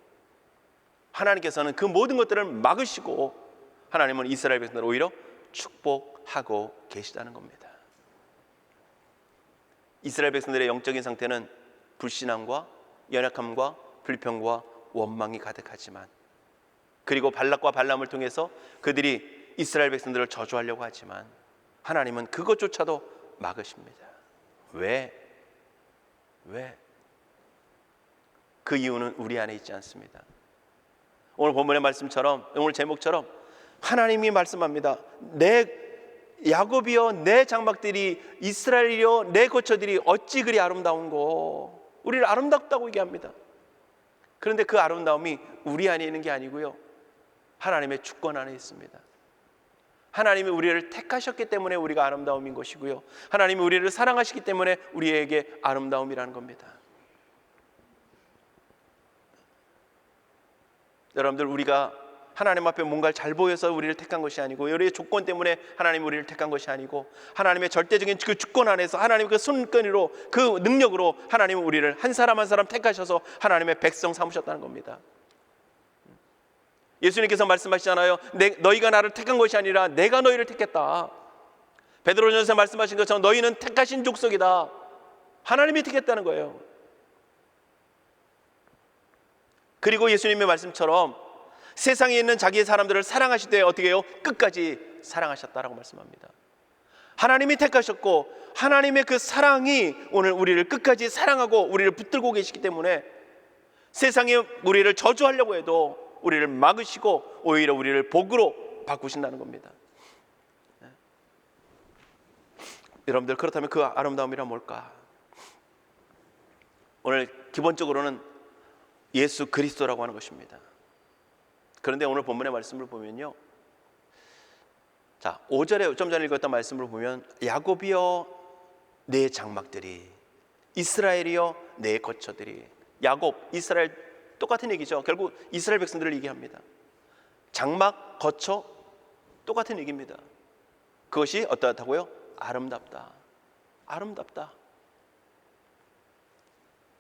[SPEAKER 2] 하나님께서는 그 모든 것들을 막으시고 하나님은 이스라엘 백성들을 오히려 축복하고 계시다는 겁니다. 이스라엘 백성들의 영적인 상태는 불신앙과 연약함과 불평과 원망이 가득하지만, 그리고 발락과 발람을 통해서 그들이 이스라엘 백성들을 저주하려고 하지만 하나님은 그것조차도 막으십니다. 왜? 그 이유는 우리 안에 있지 않습니다. 오늘 본문의 말씀처럼, 오늘 제목처럼 하나님이 말씀합니다. 내 야곱이여, 내 장막들이, 이스라엘이여, 내 거처들이 어찌 그리 아름다운고. 우리를 아름답다고 얘기합니다. 그런데 그 아름다움이 우리 안에 있는 게 아니고요, 하나님의 주권 안에 있습니다. 하나님이 우리를 택하셨기 때문에 우리가 아름다움인 것이고요, 하나님이 우리를 사랑하시기 때문에 우리에게 아름다움이라는 겁니다. 여러분들, 우리가 하나님 앞에 뭔가를 잘 보여서 우리를 택한 것이 아니고, 우리의 조건 때문에 하나님이 우리를 택한 것이 아니고, 하나님의 절대적인 그 주권 안에서 하나님의 그 손끈으로, 그 능력으로 하나님은 우리를 한 사람 한 사람 택하셔서 하나님의 백성 삼으셨다는 겁니다. 예수님께서 말씀하시잖아요. 너희가 나를 택한 것이 아니라 내가 너희를 택했다. 베드로전서에 말씀하신 것처럼 너희는 택하신 족속이다. 하나님이 택했다는 거예요. 그리고 예수님의 말씀처럼 세상에 있는 자기의 사람들을 사랑하실 때 어떻게 해요? 끝까지 사랑하셨다라고 말씀합니다. 하나님이 택하셨고 하나님의 그 사랑이 오늘 우리를 끝까지 사랑하고 우리를 붙들고 계시기 때문에 세상에 우리를 저주하려고 해도 우리를 막으시고 오히려 우리를 복으로 바꾸신다는 겁니다. 여러분들, 그렇다면 그 아름다움이란 뭘까? 오늘 기본적으로는 예수 그리스도라고 하는 것입니다. 그런데 오늘 본문의 말씀을 보면요, 자 5절에 좀 전에 읽었던 말씀을 보면 야곱이여 내 장막들이, 이스라엘이여 내 거처들이. 야곱, 이스라엘 똑같은 얘기죠. 결국 이스라엘 백성들을 얘기합니다. 장막, 거처 똑같은 얘기입니다. 그것이 어떠하다고요? 아름답다. 아름답다.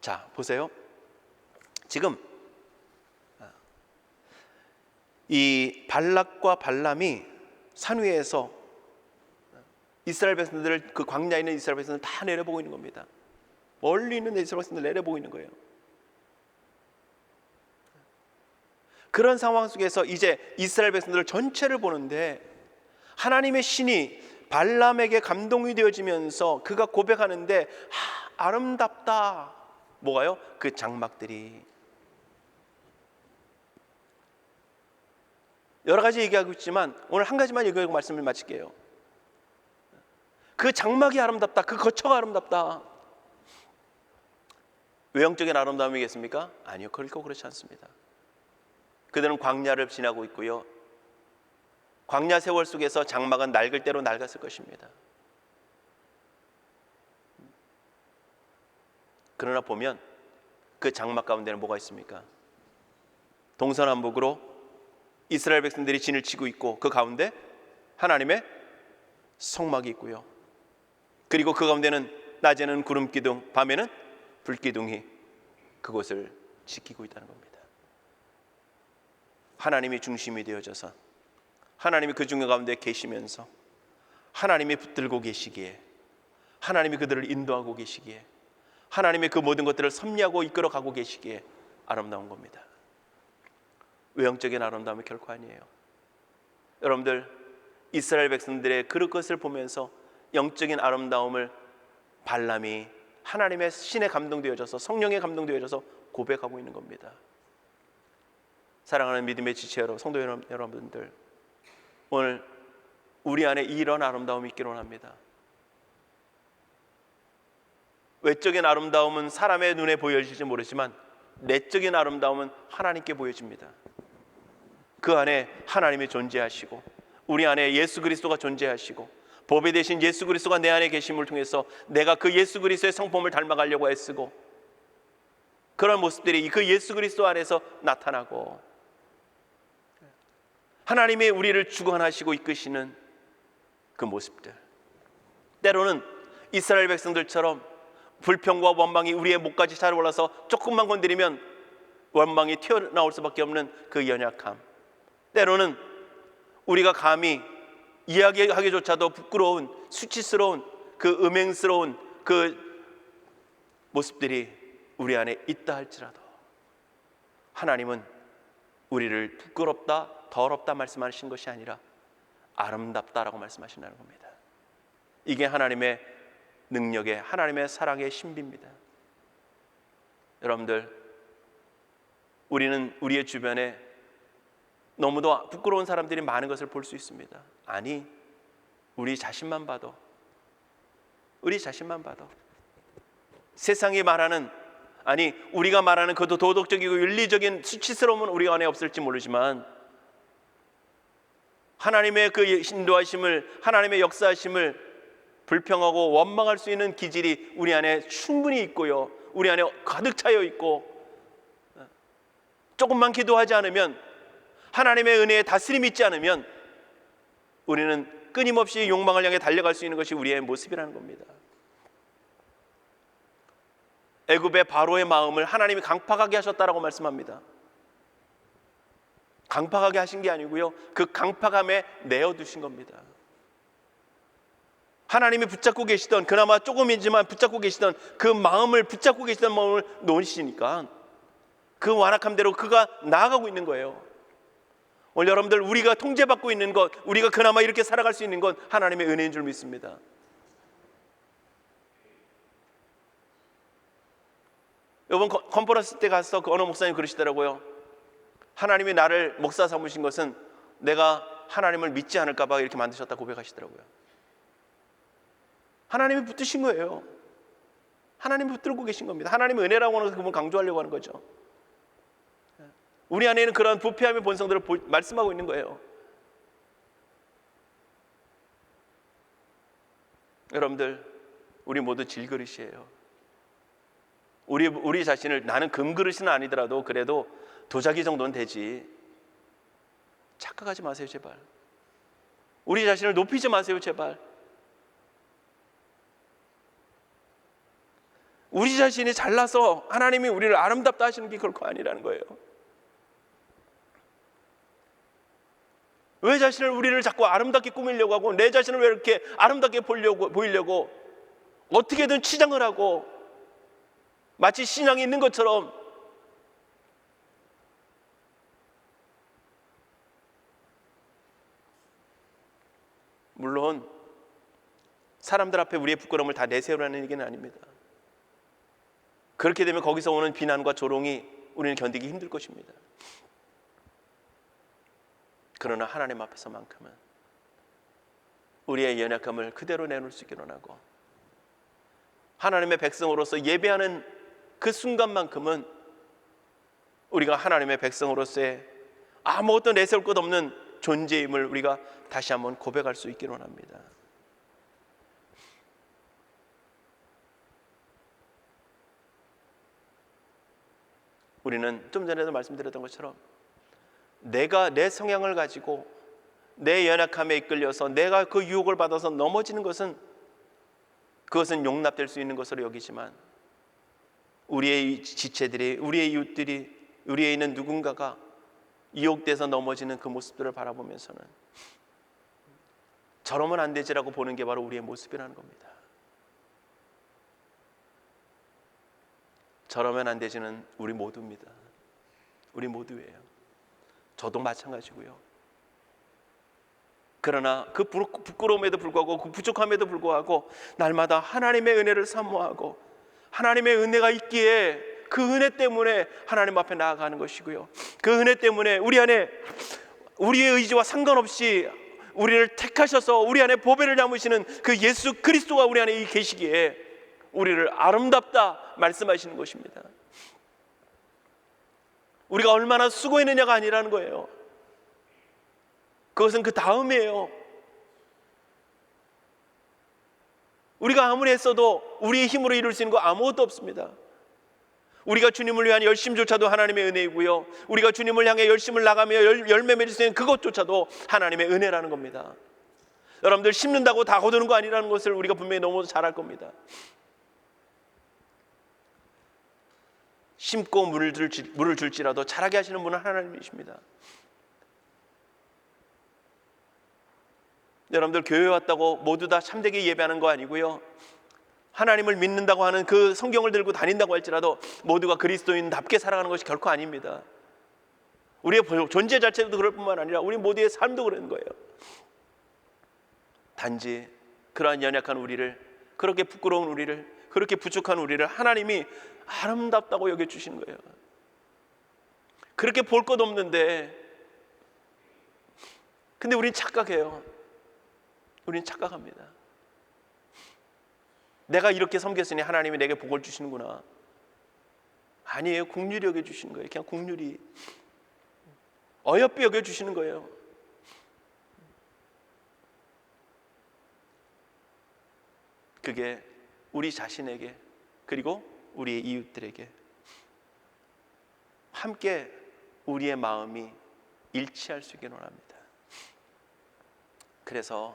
[SPEAKER 2] 자 보세요. 지금 이 발락과 발람이 산 위에서 이스라엘 백성들을, 그 광야에 있는 이스라엘 백성들을 다 내려보고 있는 겁니다. 멀리 있는 이스라엘 백성들 내려보고 있는 거예요. 그런 상황 속에서 이제 이스라엘 백성들 전체를 보는데 하나님의 신이 발람에게 감동이 되어지면서 그가 고백하는데 아름답다. 뭐가요? 그 장막들이. 여러 가지 얘기하고 있지만 오늘 한 가지만 얘기하고 말씀을 마칠게요. 그 장막이 아름답다. 그 거처가 아름답다. 외형적인 아름다움이겠습니까? 아니요, 결코 그렇지 않습니다. 그들은 광야를 지나고 있고요, 광야 세월 속에서 장막은 낡을 대로 낡았을 것입니다. 그러나 보면 그 장막 가운데는 뭐가 있습니까? 동서남북으로 이스라엘 백성들이 진을 치고 있고 그 가운데 하나님의 성막이 있고요, 그리고 그 가운데는 낮에는 구름 기둥, 밤에는 불 기둥이 그곳을 지키고 있다는 겁니다. 하나님이 중심이 되어져서 하나님이 그 중에 가운데 계시면서 하나님이 붙들고 계시기에, 하나님이 그들을 인도하고 계시기에, 하나님의 그 모든 것들을 섭리하고 이끌어가고 계시기에 아름다운 겁니다. 외형적인 아름다움이 결코 아니에요. 여러분들, 이스라엘 백성들의 그것을 보면서 영적인 아름다움을 발람이 하나님의 신에 감동되어져서, 성령에 감동되어져서 고백하고 있는 겁니다. 사랑하는 믿음의 지체 여러분, 성도 여러분들, 오늘 우리 안에 이런 아름다움이 있기를 원합니다. 외적인 아름다움은 사람의 눈에 보여질지 모르지만 내적인 아름다움은 하나님께 보여집니다. 그 안에 하나님이 존재하시고 우리 안에 예수 그리스도가 존재하시고 보배 되신 예수 그리스도가 내 안에 계심을 통해서 내가 그 예수 그리스도의 성품을 닮아가려고 애쓰고, 그런 모습들이 그 예수 그리스도 안에서 나타나고, 하나님이 우리를 주관하시고 이끄시는 그 모습들. 때로는 이스라엘 백성들처럼 불평과 원망이 우리의 목까지 차올라서 조금만 건드리면 원망이 튀어나올 수밖에 없는 그 연약함. 때로는 우리가 감히 이야기하기조차도 부끄러운, 수치스러운 그 음행스러운 그 모습들이 우리 안에 있다 할지라도 하나님은 우리를 부끄럽다, 더럽다 말씀하신 것이 아니라 아름답다라고 말씀하신다는 겁니다. 이게 하나님의 능력의, 하나님의 사랑의 신비입니다. 여러분들, 우리는 우리의 주변에 너무도 부끄러운 사람들이 많은 것을 볼 수 있습니다. 아니, 우리 자신만 봐도 세상이 말하는, 아니 우리가 말하는 그것도 도덕적이고 윤리적인 수치스러움은 우리 안에 없을지 모르지만 하나님의 그 인도하심을, 하나님의 역사하심을 불평하고 원망할 수 있는 기질이 우리 안에 충분히 있고요, 우리 안에 가득 차여 있고, 조금만 기도하지 않으면, 하나님의 은혜에 다스림이 있지 않으면 우리는 끊임없이 욕망을 향해 달려갈 수 있는 것이 우리의 모습이라는 겁니다. 애굽의 바로의 마음을 하나님이 강팍하게 하셨다라고 말씀합니다. 강팍하게 하신 게 아니고요, 그 강팍함에 내어두신 겁니다. 하나님이 붙잡고 계시던, 그나마 조금이지만 붙잡고 계시던 그 마음을, 붙잡고 계시던 마음을 놓으시니까 그 완악함대로 그가 나아가고 있는 거예요. 오늘 여러분들, 우리가 통제받고 있는 것, 우리가 그나마 이렇게 살아갈 수 있는 건 하나님의 은혜인 줄 믿습니다. 이번 컨퍼런스 때 가서 그 어느 목사님 그러시더라고요. 하나님이 나를 목사 삼으신 것은 내가 하나님을 믿지 않을까 봐 이렇게 만드셨다 고백하시더라고요. 하나님이 붙드신 거예요. 하나님이 붙들고 계신 겁니다. 하나님의 은혜라고 하는 것을 그분 강조하려고 하는 거죠. 우리 안에 있는 그런 부패함의 본성들을 말씀하고 있는 거예요. 여러분들, 우리 모두 질그릇이에요. 우리 자신을 나는 금그릇은 아니더라도 그래도 도자기 정도는 되지. 착각하지 마세요, 제발. 우리 자신을 높이지 마세요, 제발. 우리 자신이 잘나서 하나님이 우리를 아름답다 하시는 게 결코 아니라는 거예요. 왜 우리를 자꾸 아름답게 꾸미려고 하고, 내 자신을 왜 이렇게 아름답게 보이려고 어떻게든 치장을 하고 마치 신앙이 있는 것처럼. 물론 사람들 앞에 우리의 부끄러움을 다 내세우라는 얘기는 아닙니다. 그렇게 되면 거기서 오는 비난과 조롱이 우리는 견디기 힘들 것입니다. 그러나 하나님 앞에서만큼은 우리의 연약함을 그대로 내놓을 수 있기를 원하고, 하나님의 백성으로서 예배하는 그 순간만큼은 우리가 하나님의 백성으로서의 아무것도 내세울 것 없는 존재임을 우리가 다시 한번 고백할 수 있기를 원합니다. 우리는 좀 전에도 말씀드렸던 것처럼 내가 내 성향을 가지고 내 연약함에 이끌려서 내가 그 유혹을 받아서 넘어지는 것은, 그것은 용납될 수 있는 것으로 여기지만, 우리의 지체들이, 우리의 이웃들이, 우리에 있는 누군가가 유혹돼서 넘어지는 그 모습들을 바라보면서는 저러면 안 되지라고 보는 게 바로 우리의 모습이라는 겁니다. 저러면 안 되지는 우리 모두입니다. 우리 모두예요. 저도 마찬가지고요. 그러나 그 부끄러움에도 불구하고, 그 부족함에도 불구하고 날마다 하나님의 은혜를 사모하고, 하나님의 은혜가 있기에 그 은혜 때문에 하나님 앞에 나아가는 것이고요. 그 은혜 때문에 우리 안에 우리의 의지와 상관없이 우리를 택하셔서 우리 안에 보배를 담으시는 그 예수 그리스도가 우리 안에 계시기에 우리를 아름답다 말씀하시는 것입니다. 우리가 얼마나 수고했느냐가 아니라는 거예요. 그것은 그 다음이에요. 우리가 아무리 했어도 우리의 힘으로 이룰 수 있는 거 아무것도 없습니다. 우리가 주님을 위한 열심조차도 하나님의 은혜이고요, 우리가 주님을 향해 열심을 나가며 열매 맺을 수 있는 그것조차도 하나님의 은혜라는 겁니다. 여러분들, 심는다고 다 거두는 거 아니라는 것을 우리가 분명히 너무 잘 알 겁니다. 심고 물을 줄지라도 자라게 하시는 분은 하나님이십니다. 여러분들, 교회 왔다고 모두 다 참되게 예배하는 거 아니고요, 하나님을 믿는다고 하는 그 성경을 들고 다닌다고 할지라도 모두가 그리스도인답게 살아가는 것이 결코 아닙니다. 우리의 존재 자체도 그럴 뿐만 아니라 우리 모두의 삶도 그런 거예요. 단지 그러한 연약한 우리를, 그렇게 부끄러운 우리를, 그렇게 부족한 우리를 하나님이 아름답다고 여겨주시는 거예요. 그렇게 볼 것 없는데, 근데 우린 착각해요. 우린 착각합니다. 내가 이렇게 섬겼으니 하나님이 내게 복을 주시는구나. 아니에요. 긍휼히 여겨주시는 거예요. 그냥 긍휼히, 어여삐 여겨주시는 거예요. 그게 우리 자신에게, 그리고 우리의 이웃들에게 함께 우리의 마음이 일치할 수 있기를 원합니다. 그래서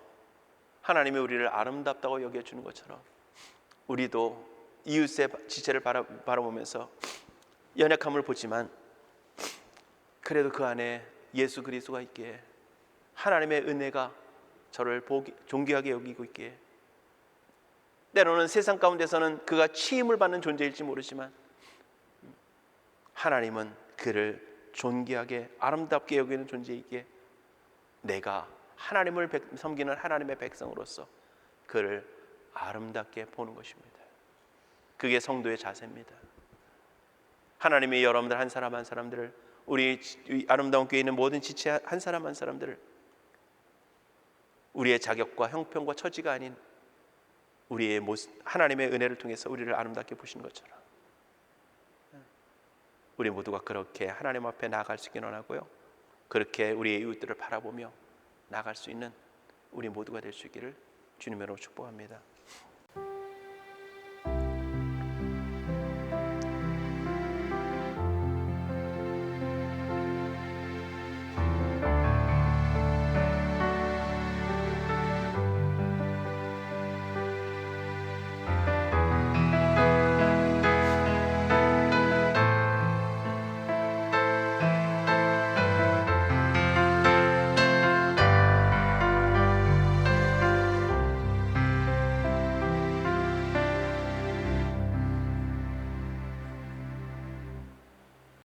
[SPEAKER 2] 하나님이 우리를 아름답다고 여겨주는 것처럼 우리도 이웃의 지체를 바라보면서 연약함을 보지만 그래도 그 안에 예수 그리스도가 있기에, 하나님의 은혜가 저를 존귀하게 여기고 있기에, 때로는 세상 가운데서는 그가 취임을 받는 존재일지 모르지만 하나님은 그를 존귀하게 아름답게 여기는 존재이기에 내가 하나님을 섬기는 하나님의 백성으로서 그를 아름답게 보는 것입니다. 그게 성도의 자세입니다. 하나님이 여러분들 한 사람 한 사람들을 우리 아름다운 교회에 있는 모든 지체 한 사람 한 사람들을 우리의 자격과 형편과 처지가 아닌 우리의 하나님의 은혜를 통해서 우리를 아름답게 보시는 것처럼 우리 모두가 그렇게 하나님 앞에 나아갈 수 있기를 원하고요, 그렇게 우리의 이웃들을 바라보며 나아갈 수 있는 우리 모두가 될 수 있기를 주님으로 축복합니다.